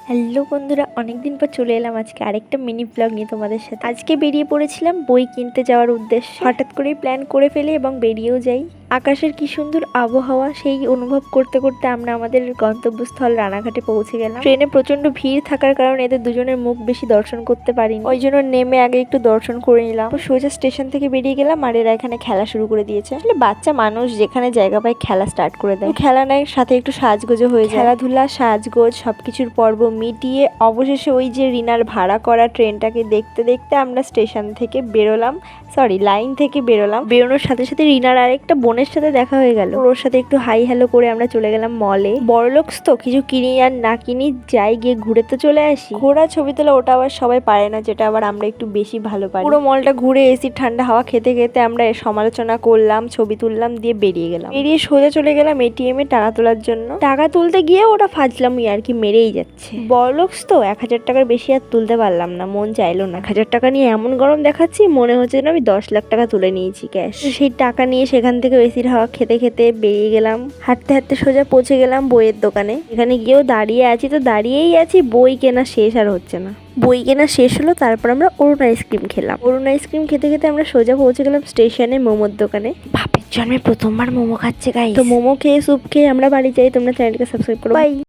Hello বন্ধুরা, অনেকদিন পর চলে এলাম আজকে আরেকটা মিনি ব্লগ নিয়ে তোমাদের সাথে। আজকে বেরিয়ে পড়েছিলাম বই কিনতে যাওয়ার উদ্দেশ্যে। হঠাৎ করেই প্ল্যান করে ফেলি এবং বেরিয়েও যাই। আকাশের কি সুন্দর আবহাওয়া, সেই অনুভব করতে করতে আমরা আমাদের গন্তব্যস্থল রানাঘাটে পৌঁছে গেলাম। ট্রেনে প্রচন্ড ভিড় থাকার কারণে এদের দুজনের মুখ বেশি দর্শন করতে পারিনি, ওই জন্য নেমে আগে একটু দর্শন করে নিলাম। সোজা স্টেশন থেকে বেরিয়ে গেলাম আর এরা এখানে খেলা শুরু করে দিয়েছে। আসলে বাচ্চা মানুষ যেখানে জায়গা পায় খেলা স্টার্ট করে দেয়। খেলা নেয়, সাথে একটু সাজগোজও হয়ে যায়। খেলাধুলা, সাজগোজ সবকিছুর পর্ব মিটিয়ে অবশেষে ওই যে রিনার ভাড়া করা ট্রেনটাকে দেখতে দেখতে আমরা স্টেশন থেকে বেরোলাম, লাইন থেকে বেরোলাম। বেরোনোর সাথে সাথে রিনার আরেকটা বোনের সাথে দেখা হয়ে গেল। ওর সাথে একটু হাই হ্যালো করে আমরা চলে গেলাম মলে। বড়লোকস তো কিছু কিনি আর না কিনি, যাই গিয়ে ঘুরে তো চলে আসি। ঘোরা, ছবি তোলা ওটা আবার সবাই পারে না, যেটা আবার আমরা একটু বেশি ভালো পারি। পুরো মলটা ঘুরে এসি ঠান্ডা হাওয়া খেতে খেতে আমরা সমালোচনা করলাম, ছবি তুললাম, দিয়ে বেরিয়ে গেলাম। বেরিয়ে সোজা চলে গেলাম এটিএম এ টাকা তোলার জন্য। টাকা তুলতে গিয়ে ওটা ফাজলামি আর কি মেরেই যাচ্ছে। বড়লোকস তো 1000 টাকার বেশি আর তুলতে পারলাম না, মন চাইলো না। 1000 টাকা নিয়ে এমন গরম দেখাচ্ছি, মনে হচ্ছে না আমি 10 লাখ টাকা তুলে নিয়েছি ক্যাশ। সেই টাকা নিয়ে সেখান থেকে এসির হাওয়া খেতে খেতে বেরিয়ে গেলাম। হাঁটতে হাঁটতে সোজা পৌঁছে গেলাম বইয়ের দোকানে। এখানে গিয়েও দাঁড়িয়ে আছি তো দাঁড়িয়েই আছি, বই কেনা শেষ আর হচ্ছে না। বই কেনা শেষ হলো, তারপর আমরা অরুণ আইসক্রিম খেলাম। অরুণ আইসক্রিম খেতে খেতে আমরা সোজা পৌঁছে গেলাম স্টেশনে মোমোর দোকানে। বাপের জন্মে প্রথমবার মোমো খাচ্ছে গাইস। তো মোমো খেয়ে, স্যুপ খেয়ে আমরা বাড়ি যাই। তোমরা চ্যানেলকে সাবস্ক্রাইব করো, বাই।